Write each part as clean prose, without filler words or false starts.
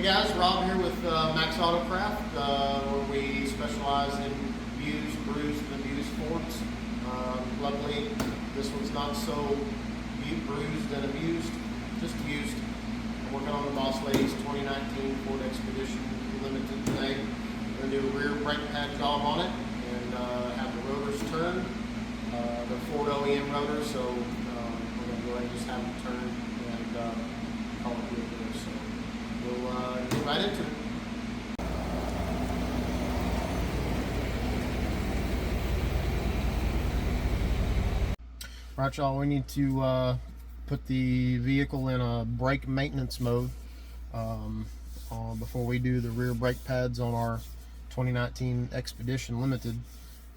Guys, Rob here with Motorcraft, where we specialize in used, bruised, and abused Fords. Luckily, this one's not so bruised and abused, just used. I'm working on the Boss Lady's 2019 Ford Expedition Limited today. We're going to do a rear brake pad job on it and have the rotors turn. The Ford OEM rotors, so we're going to go ahead and just have them turn and call it good there. So we'll get right into it. Right, y'all, we need to put the vehicle in a brake maintenance mode before we do the rear brake pads on our 2019 Expedition Limited.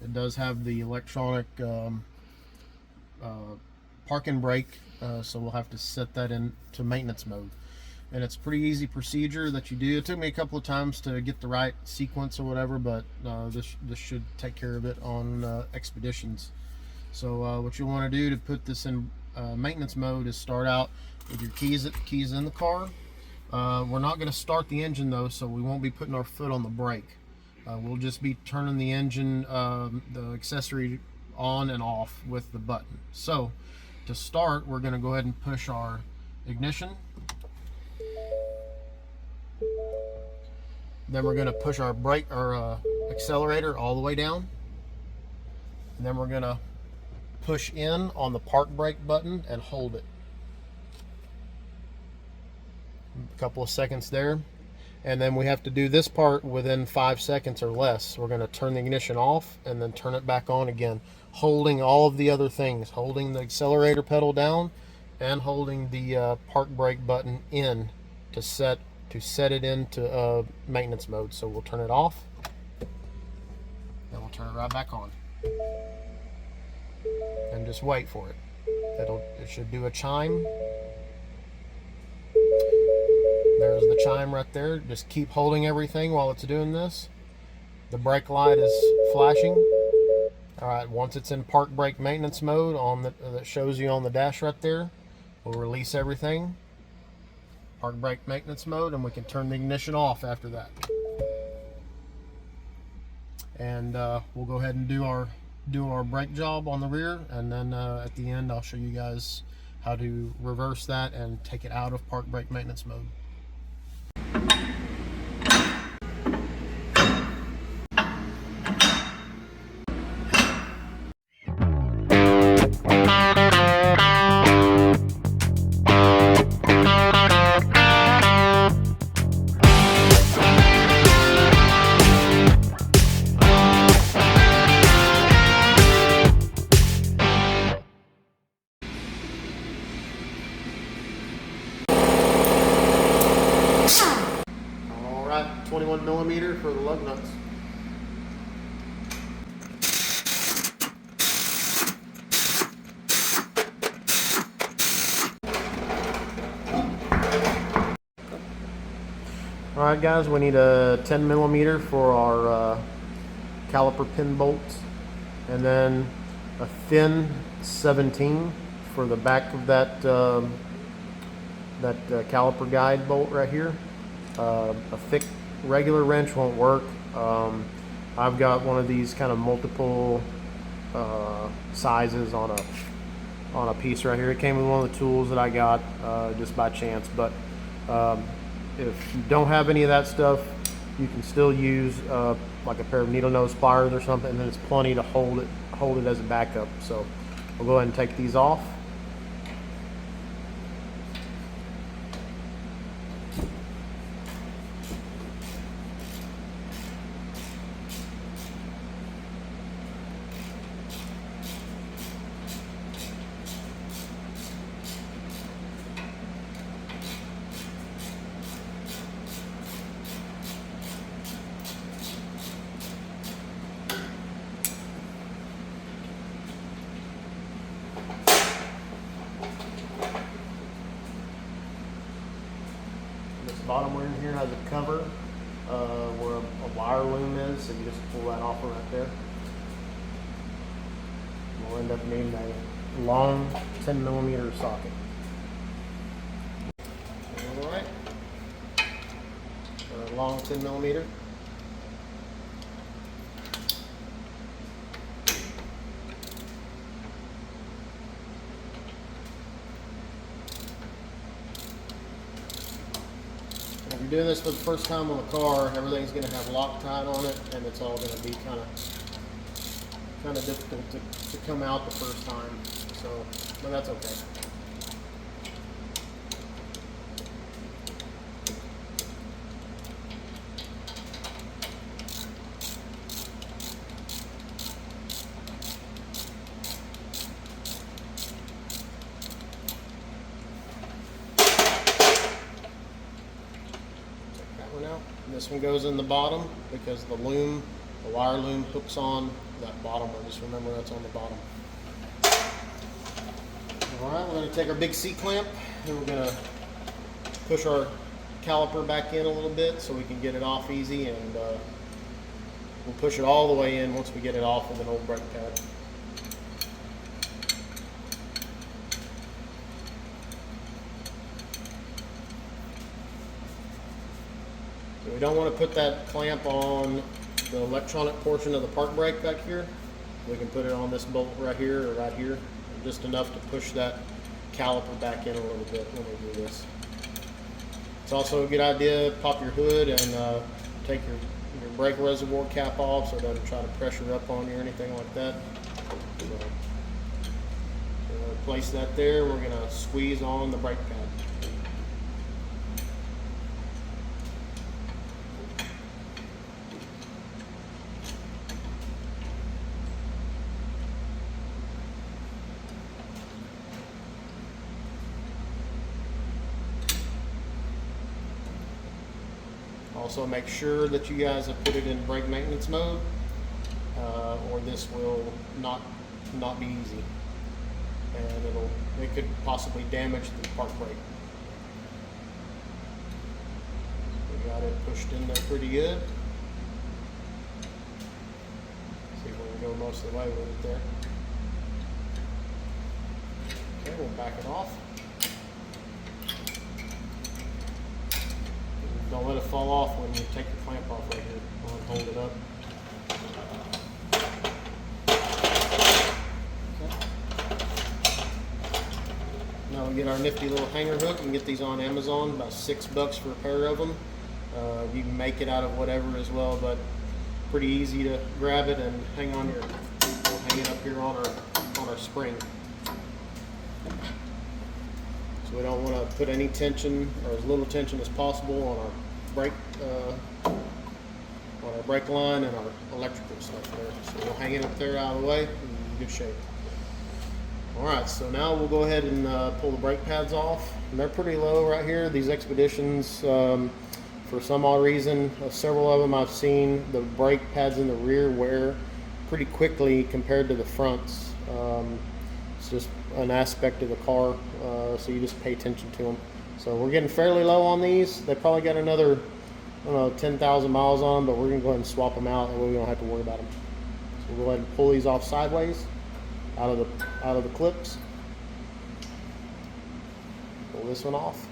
It does have the electronic parking brake, so we'll have to set that into maintenance mode. And it's a pretty easy procedure that you do. It took me a couple of times to get the right sequence or whatever, but this should take care of it on Expeditions. So what you want to do to put this in maintenance mode is start out with your keys in the car. We're not going to start the engine though, so we won't be putting our foot on the brake. We'll just be turning the engine, the accessory, on and off with the button. So to start, we're going to go ahead and push our ignition. Then we're going to push our brake or accelerator all the way down. And then we're going to push in on the park brake button and hold it. A couple of seconds there. And then we have to do this part within 5 seconds or less. We're going to turn the ignition off and then turn it back on again, holding all of the other things, holding the accelerator pedal down and holding the park brake button in to set it into maintenance mode. So we'll turn it off, then we'll turn it right back on, and just wait for it. It should do a chime. There's the chime right there. Just keep holding everything while it's doing this. The brake light is flashing. All right, once it's in park brake maintenance mode that shows you on the dash right there, we'll release everything. Park brake maintenance mode, and we can turn the ignition off after that. And we'll go ahead and do our brake job on the rear, and then at the end I'll show you guys how to reverse that and take it out of park brake maintenance mode. Alright, 21 millimeter for the lug nuts. Alright guys, we need a 10 millimeter for our caliper pin bolts, and then a thin 17 for the back of that caliper guide bolt right here. A thick regular wrench won't work. I've got one of these kind of multiple sizes on a piece right here. It came with one of the tools that I got just by chance, but if you don't have any of that stuff, you can still use like a pair of needle nose pliers or something, and then it's plenty to hold it as a backup. So we'll go ahead and take these off. Bottom one here has a cover where a wire loom is, so you just pull that off right there. We'll end up needing a long 10 millimeter socket. Alright. 10 millimeter. If you're doing this for the first time on a car, everything's going to have Loctite on it, and it's all going to be kind of difficult to come out the first time. So, but that's okay. This one goes in the bottom because the wire loom hooks on that bottom one. Just remember that's on the bottom. Alright, we're going to take our big C-clamp and we're going to push our caliper back in a little bit so we can get it off easy, and we'll push it all the way in once we get it off with an old brake pad. We don't want to put that clamp on the electronic portion of the park brake back here. We can put it on this bolt right here or right here, just enough to push that caliper back in a little bit when we do this. It's also a good idea to pop your hood and take your brake reservoir cap off so it doesn't try to pressure up on you or anything like that. So, we're going to place that there. We're going to squeeze on the brake pad. Also make sure that you guys have put it in brake maintenance mode, or this will not be easy, and it could possibly damage the park brake. We got it pushed in there pretty good. See if we can go most of the way with it there. Okay, we'll back it off. Don't let it fall off when you take the clamp off right here. Hold it up. Okay. Now we get our nifty little hanger hook. You can get these on Amazon, about $6 for a pair of them. You can make it out of whatever as well, but pretty easy to grab it and hang on your. We'll hang it up here on our spring. So we don't want to put any tension or as little tension as possible on our brake line and our electrical stuff there. So we'll hang it up there out of the way in good shape. Alright, so now we'll go ahead and pull the brake pads off. And they're pretty low right here. These Expeditions, for some odd reason, several of them I've seen, the brake pads in the rear wear pretty quickly compared to the fronts. It's just an aspect of the car, so you just pay attention to them. So we're getting fairly low on these. They probably got another, I don't know, 10,000 miles on them, but we're going to go ahead and swap them out, and we don't have to worry about them. So we'll go ahead and pull these off sideways out of the clips. Pull this one off.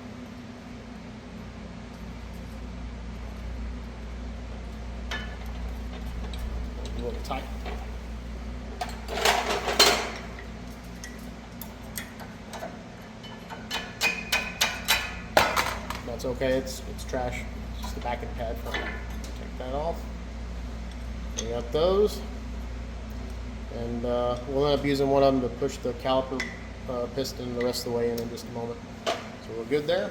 A little tight. That's okay, it's trash. It's just the backing pad for it. Take that off. We got those. And we'll end up using one of them to push the caliper piston the rest of the way in just a moment. So we're good there.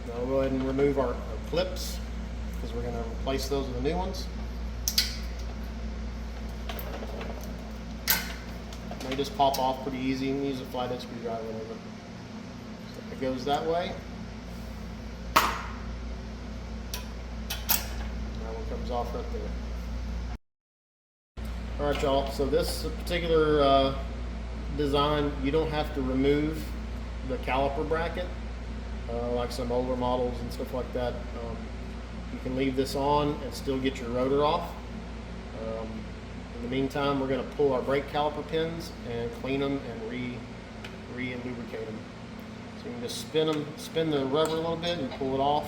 Now we'll go ahead and remove our clips because we're going to replace those with the new ones. They just pop off pretty easy. You can use a flathead screwdriver with it. So it goes that way. That one comes off right there. Alright y'all, so this particular design, you don't have to remove the caliper bracket like some older models and stuff like that. You can leave this on and still get your rotor off. In the meantime, we're going to pull our brake caliper pins and clean them and re-lubricate them. So you can just spin the rubber a little bit and pull it off.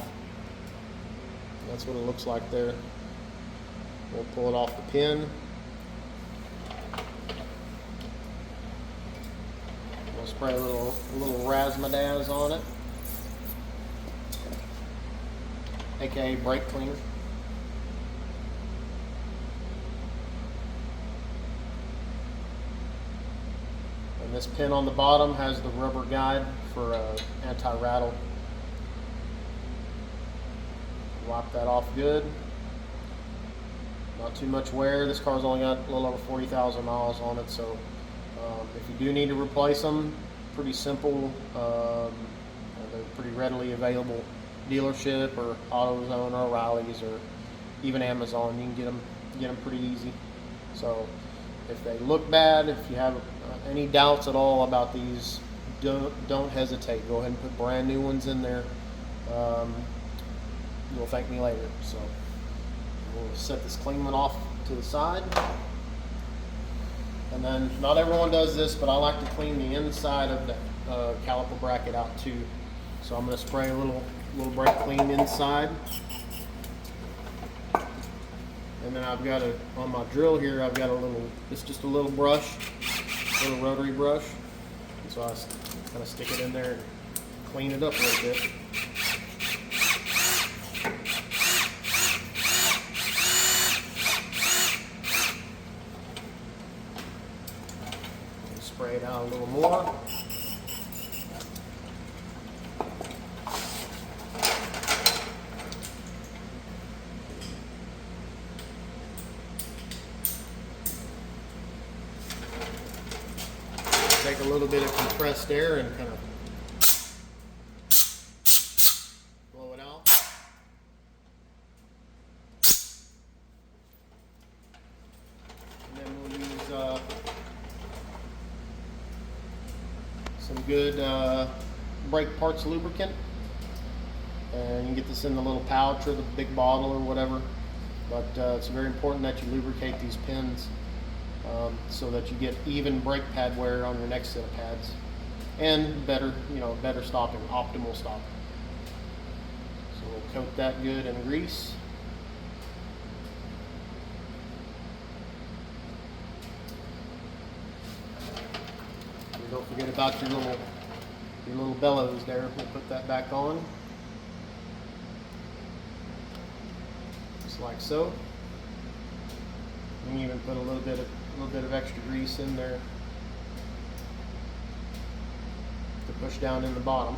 That's what it looks like there. We'll pull it off the pin. We'll spray a little razzmatazz on it, aka brake cleaner. And this pin on the bottom has the rubber guide for anti-rattle. Wipe that off good. Not too much wear. This car's only got a little over 40,000 miles on it, so if you do need to replace them, pretty simple. They're pretty readily available. Dealership or AutoZone or O'Reilly's or even Amazon, you can get them pretty easy. So if they look bad, if you have any doubts at all about these, don't hesitate. Go ahead and put brand new ones in there. You'll thank me later. So we'll set this clean one off to the side. And then, not everyone does this, but I like to clean the inside of the caliper bracket out too. So I'm going to spray a little brake clean inside. And then I've got on my drill here, I've got it's just a little brush, little rotary brush. And so I kind of stick it in there and clean it up a little bit. Spray it out a little more. Take a little bit of compressed air and kind of blow it out. And then we'll use some good brake parts lubricant. And you can get this in the little pouch or the big bottle or whatever. But it's very important that you lubricate these pins so that you get even brake pad wear on your next set of pads, and better stopping, optimal stopping. So we'll coat that good in grease. And don't forget about your little bellows there. We'll put that back on, just like so. You can even put a little bit of extra grease in there to push down in the bottom.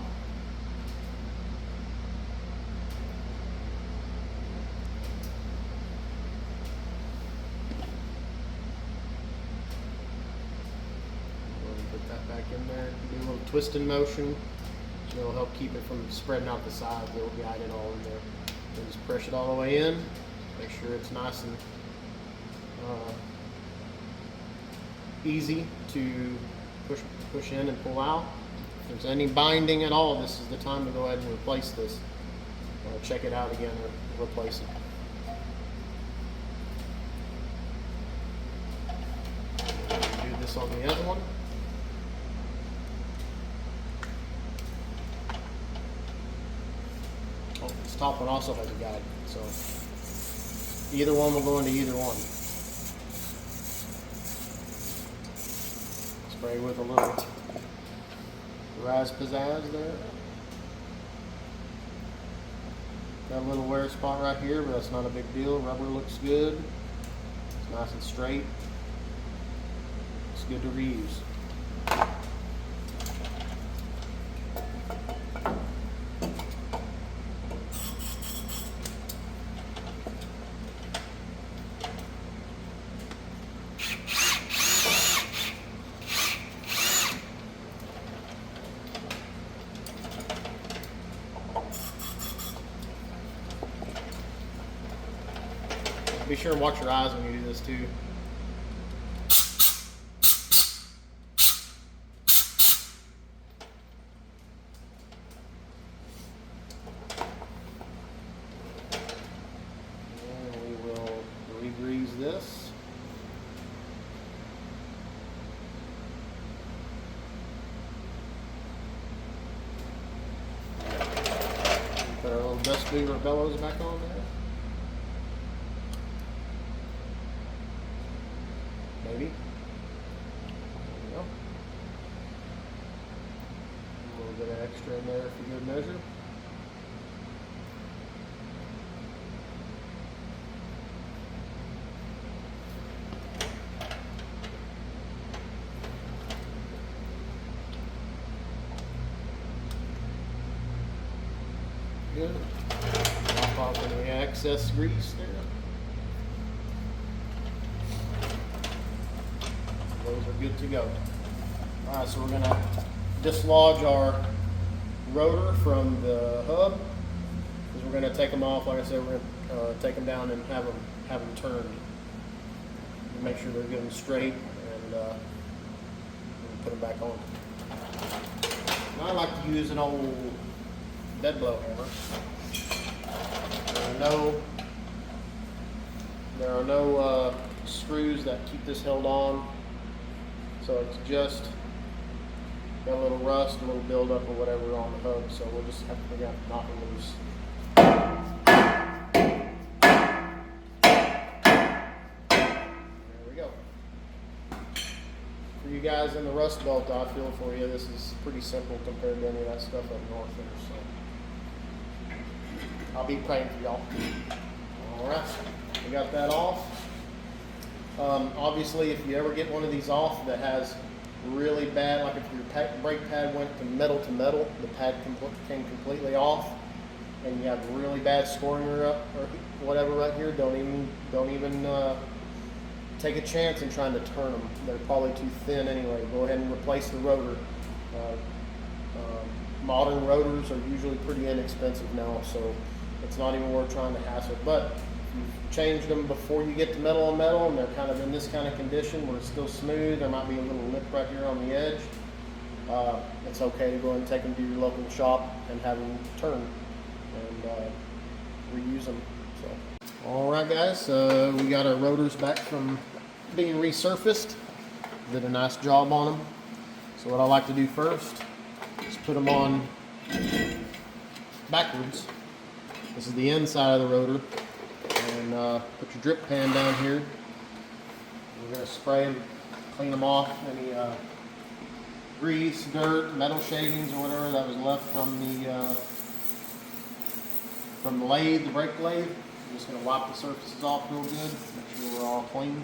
Put that back in there. Do a little twisting motion, which will help keep it from spreading out the sides. It'll guide it all in there. Then just press it all the way in. Make sure it's nice and easy to push in and pull out. If there's any binding at all, this is the time to go ahead and replace this. Check it out again or replace it. Do this on the other one. Oh, this top one also has a guide, so either one will go into either one. Spray with a little razzmatazz there. Got a little wear spot right here, but that's not a big deal. Rubber looks good. It's nice and straight. It's good to reuse. Be sure and watch your eyes when you do this too. And we will re-grease this. dust beaver bellows back on there. Maybe. There we go. A little bit of extra in there for good measure. Good. Pop off any excess grease there. Those are good to go. Alright, so we're going to dislodge our rotor from the hub, because we're going to take them off. Like I said, we're going to take them down and have them turned. Make sure they're good and straight, and put them back on. Now I like to use an old bed blow hammer. There are no screws that keep this held on, so it's just got a little rust, a little buildup or whatever on the hub, so we'll just have to figure out to knock it loose. There we go. For you guys in the Rust Belt, I feel for you, this is pretty simple compared to any of that stuff up north there, so I'll be praying for y'all. Alright, we got that off. Obviously, if you ever get one of these off that has really bad, like if your brake pad went to metal, the pad came completely off, and you have really bad scoring or whatever right here, don't even take a chance in trying to turn them. They're probably too thin anyway. Go ahead and replace the rotor. Modern rotors are usually pretty inexpensive now, so it's not even worth trying to hassle. But if you've changed them before you get to metal on metal, and they're kind of in this kind of condition where it's still smooth, there might be a little lip right here on the edge, it's okay to go ahead and take them to your local shop and have them turn and reuse them. So, all right, guys, we got our rotors back from being resurfaced. Did a nice job on them. So what I like to do first is put them on backwards. This is the inside of the rotor, and put your drip pan down here. We're going to spray them, clean them off any grease, dirt, metal shavings, or whatever that was left from the lathe, the brake lathe. I'm just going to wipe the surfaces off real good, make sure we're all clean.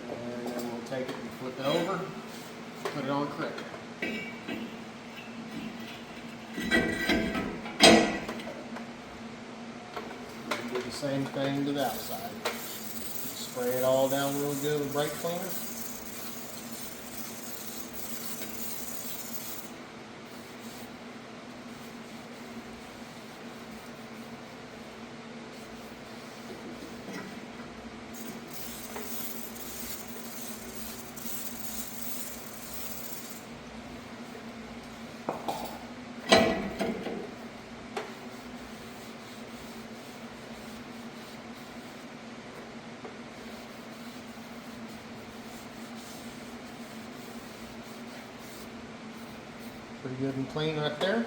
And then we'll take it and flip it over, put it on correctly. Do the same thing to the outside. Spray it all down real good with brake cleaner. Pretty good and clean right there.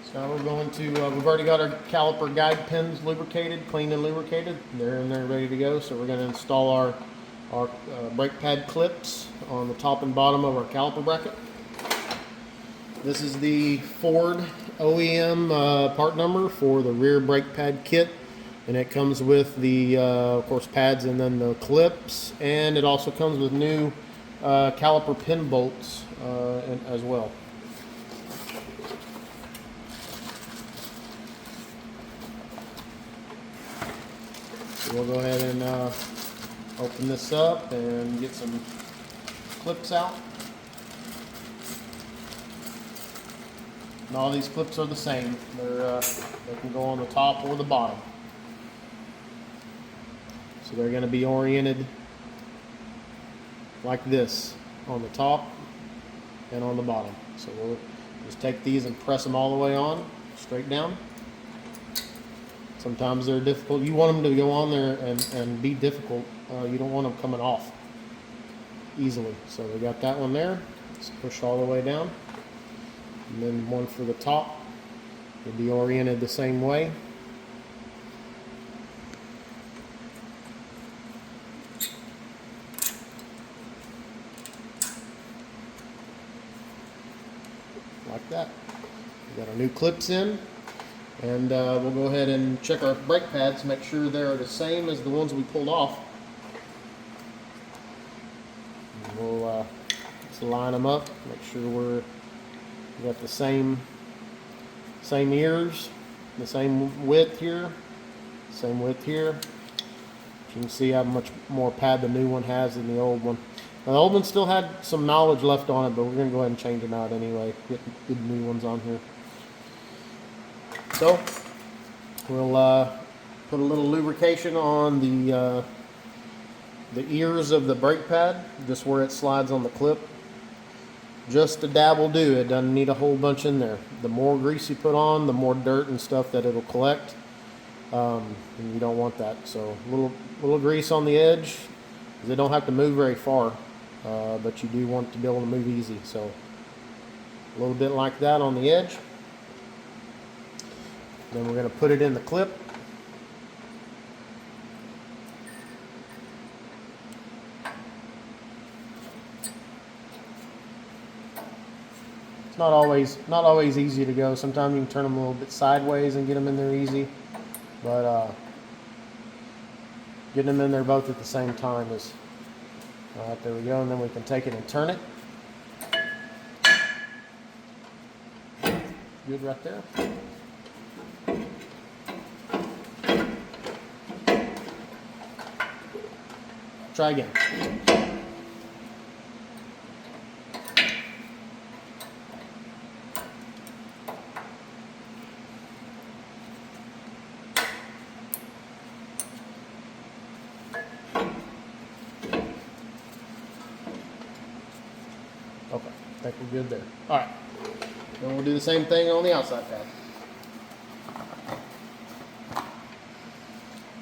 So now we're going to, we've already got our caliper guide pins lubricated, cleaned and lubricated. They're in there ready to go. So we're going to install our brake pad clips on the top and bottom of our caliper bracket. This is the Ford OEM part number for the rear brake pad kit. And it comes with the, of course, pads and then the clips. And it also comes with new caliper pin bolts as well. So we'll go ahead and open this up and get some clips out. And all these clips are the same. They can go on the top or the bottom. So they're going to be oriented like this on the top and on the bottom. So we'll just take these and press them all the way on, straight down. Sometimes they're difficult. You want them to go on there and be difficult. You don't want them coming off. easily. So we got that one there. Let's push all the way down. And then one for the top will be oriented the same way. Like that. We got our new clips in, and we'll go ahead and check our brake pads, make sure they're the same as the ones we pulled off. And we'll just line them up, make sure we got the same ears, the same width here, same width here. You can see how much more pad the new one has than the old one. Now, the old one still had some knowledge left on it, but we're going to go ahead and change them out anyway. Get new ones on here. So we'll put a little lubrication on the ears of the brake pad, just where it slides on the clip. Just a dab will do. It doesn't need a whole bunch in there. The more grease you put on, the more dirt and stuff that it'll collect, and you don't want that. So a little grease on the edge. They don't have to move very far, but you do want to be able to move easy. So a little bit like that on the edge. Then we're going to put it in the clip. It's not always easy to go. Sometimes you can turn them a little bit sideways and get them in there easy, but getting them in there both at the same time is all right. There we go, and then we can take it and turn it. Good right there. Try again. Okay, I think we're good there. All right, then we'll do the same thing on the outside pad.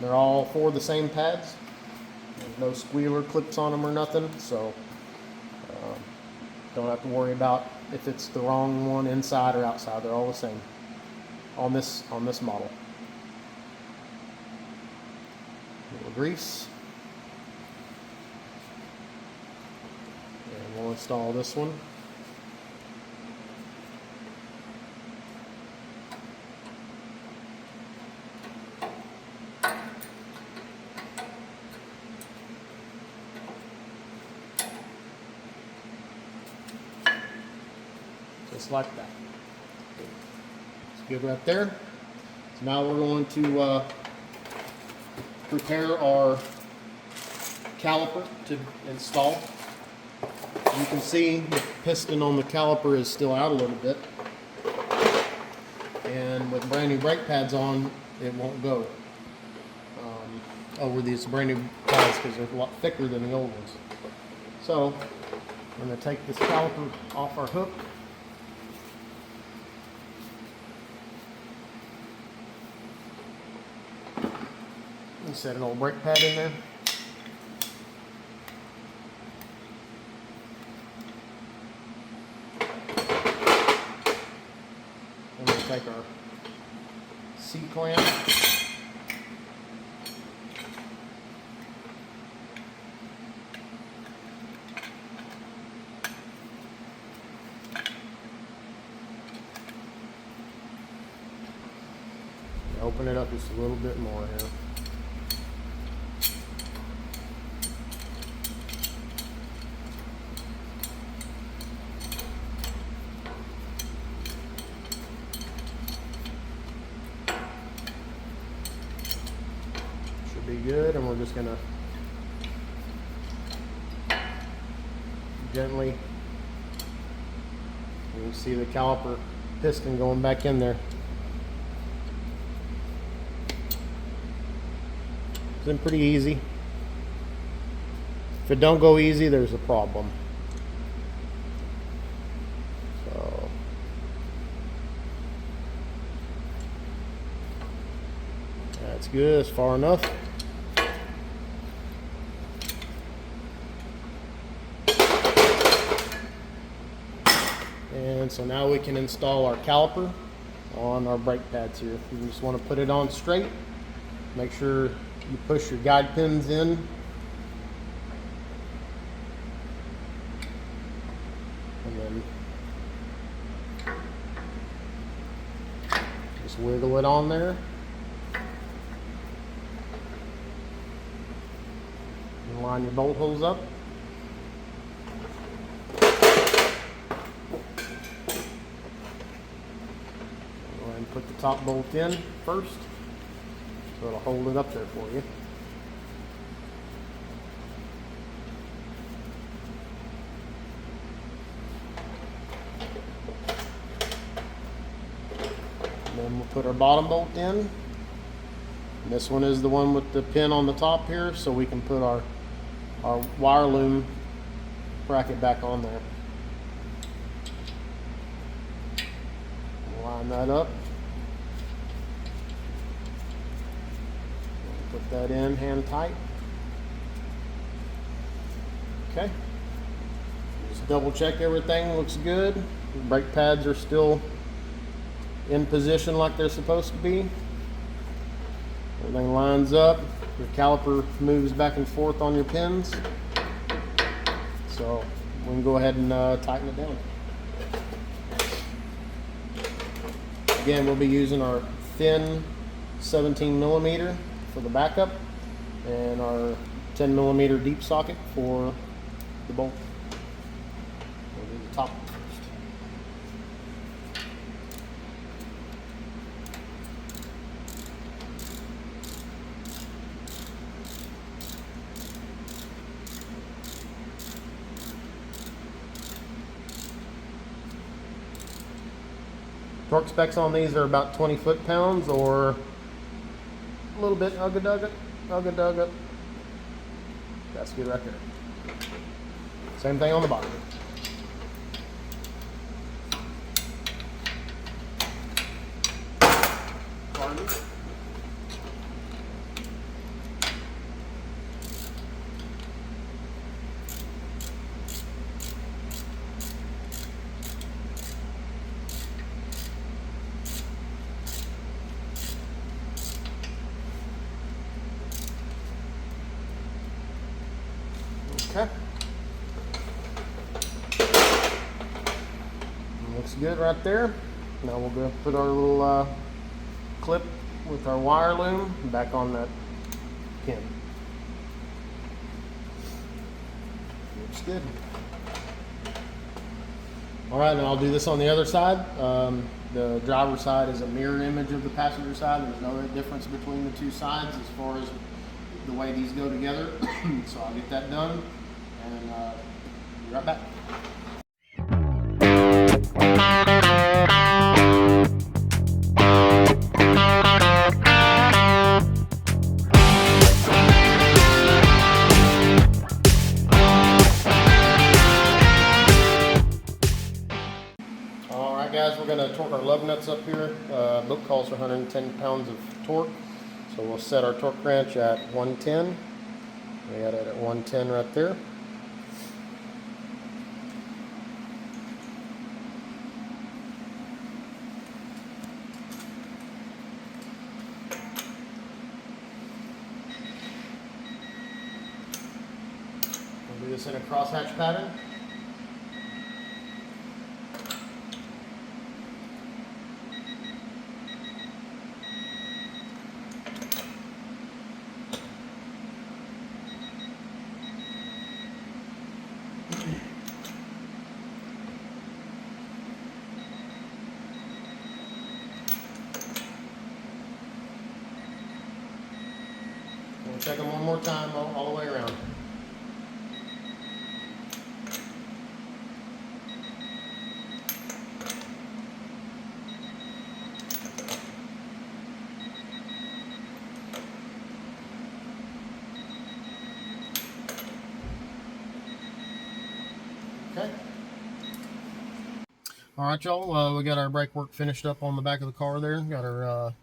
They're all four the same pads. There's no squealer clips on them or nothing, so don't have to worry about if it's the wrong one inside or outside. They're all the same on this model. A little grease. And we'll install this one. Just like that. It's good right there. So now we're going to prepare our caliper to install. You can see the piston on the caliper is still out a little bit, and with brand new brake pads on, it won't go over these brand new pads because they're a lot thicker than the old ones. So I'm going to take this caliper off our hook. And set an old brake pad in there. And we'll take our C-clamp. Open it up just a little bit more here. Be good, and we're just gonna gently, you can see the caliper piston going back in there. It's been pretty easy. If it don't go easy, there's a problem. So that's good, it's far enough. so now we can install our caliper on our brake pads here. You just want to put it on straight. Make sure you push your guide pins in. And then just wiggle it on there. And line your bolt holes up. And put the top bolt in first, so it'll hold it up there for you. And then we'll put our bottom bolt in. And this one is the one with the pin on the top here, so we can put our wire loom bracket back on there. Line that up. Put that in hand tight. Okay. Just double check everything looks good. The brake pads are still in position like they're supposed to be. Everything lines up. Your caliper moves back and forth on your pins. So we can go ahead and tighten it down. Again, we'll be using our thin 17 millimeter for the backup and our 10 millimeter deep socket for the bolt. We'll do the top first. Torque specs on these are about 20 foot-pounds or a little bit ugga-dugga. That's good right there. Same thing on the bottom. Pardon me. Okay. Looks good right there. Now we'll go put our little clip with our wire loom back on that pin. Looks good. All right, now I'll do this on the other side. The driver's side is a mirror image of the passenger side. There's no difference between the two sides as far as the way these go together. So I'll get that done and be right back. Alright guys, we're going to torque our lug nuts up here. Book calls for 110 pounds of torque. So we'll set our torque wrench at 110. We got it at 110 right there. We'll do this in a crosshatch pattern. We'll check them one more time all the way around. Okay. All right, y'all. We got our brake work finished up on the back of the car there. Got our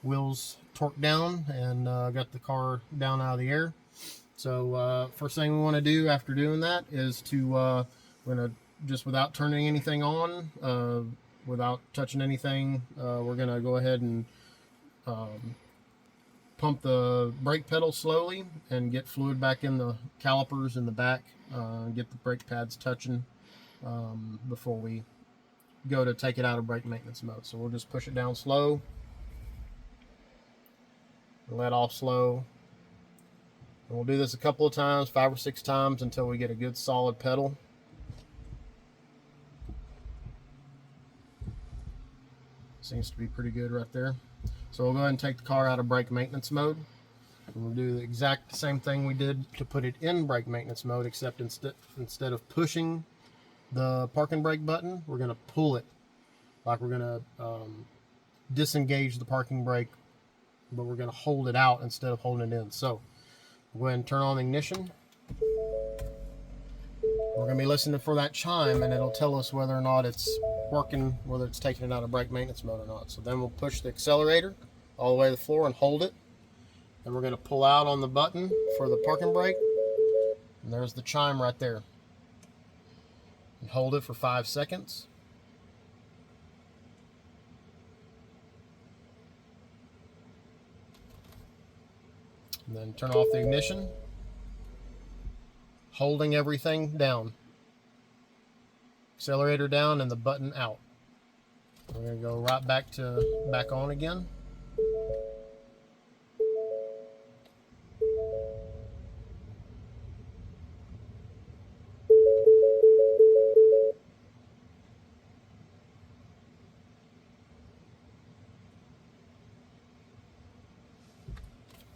wheels torqued down and got the car down out of the air. So first thing we want to do after doing that is to we're going to just without turning anything on, without touching anything, we're going to go ahead and pump the brake pedal slowly and get fluid back in the calipers in the back, get the brake pads touching before we go to take it out of brake maintenance mode. So we'll just push it down slow, let off slow, and we'll do this a couple of times, 5 or 6 times, until we get a good solid pedal. Seems to be pretty good right there. So we'll go ahead and take the car out of brake maintenance mode. And we'll do the exact same thing we did to put it in brake maintenance mode, except instead of pushing the parking brake button, we're going to pull it. Like we're going to disengage the parking brake, but we're going to hold it out instead of holding it in. So we'll go ahead and turn on the ignition. We're going to be listening for that chime, and it'll tell us whether or not it's working, whether it's taking it out of brake maintenance mode or not. So then we'll push the accelerator all the way to the floor and hold it. Then we're going to pull out on the button for the parking brake, and there's the chime right there. And hold it for 5 seconds. And then turn off the ignition, holding everything down. Accelerator down and the button out. We're going to go right back on again.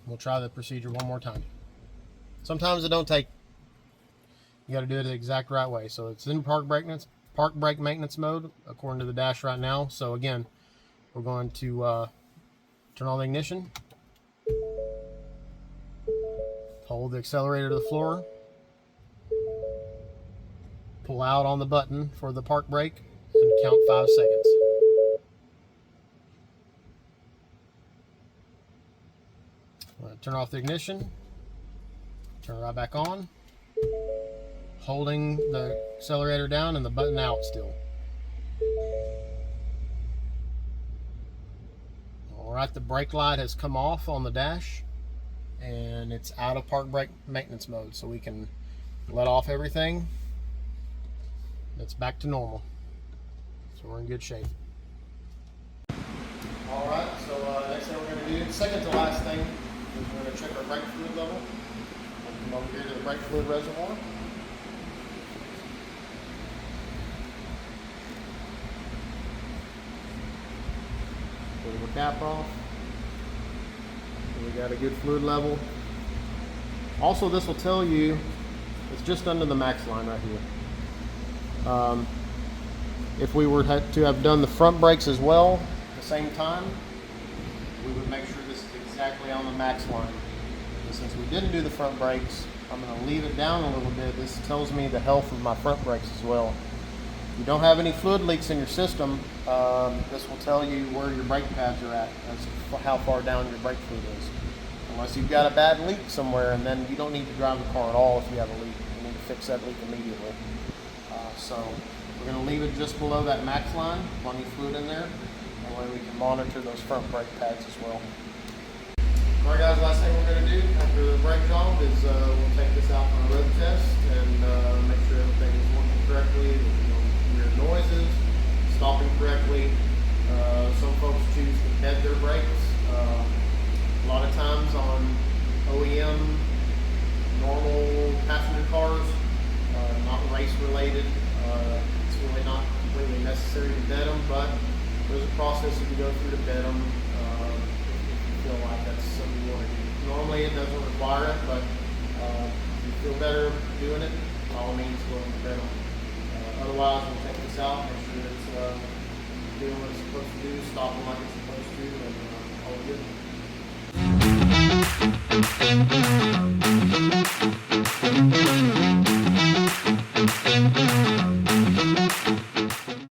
We'll try the procedure one more time. Sometimes it don't take. You got to do it the exact right way. So it's in park brake maintenance mode according to the dash right now. So again, we're going to turn on the ignition, hold the accelerator to the floor, pull out on the button for the park brake, and count 5 seconds. Turn off the ignition, turn it right back on, holding the accelerator down and the button out still. Alright, the brake light has come off on the dash and it's out of park brake maintenance mode, so we can let off everything. It's back to normal. So we're in good shape. Alright, so next thing we're going to do, second to last thing, we're going to check our brake fluid level. We'll come over here to the brake fluid reservoir. Pull the cap off. So we got a good fluid level. Also, this will tell you it's just under the max line right here. If we were to have done the front brakes as well at the same time, we would make sure this is exactly on the max line. And since we didn't do the front brakes, I'm going to leave it down a little bit. This tells me the health of my front brakes as well. If you don't have any fluid leaks in your system, this will tell you where your brake pads are at, as how far down your brake fluid is. Unless you've got a bad leak somewhere, and then you don't need to drive the car at all if you have a leak. You need to fix that leak immediately. So we're going to leave it just below that max line, plenty of fluid in there. That way we can monitor those front brake pads as well. Alright guys, last thing we're going to do after the brake job is we'll take this out for a road test and make sure everything is working correctly. You don't hear noises, stopping correctly. Some folks choose to bed their brakes. A lot of times on OEM, normal passenger cars, not race related, it's really not completely necessary to bed them, but there's a process you can go through to bed them if you feel like that's something you want to do. Normally it doesn't require it, but if you feel better doing it, by all means go ahead and bed them. Otherwise, we'll take this out, make sure it's doing what it's supposed to do, stopping like it's supposed to, and all good.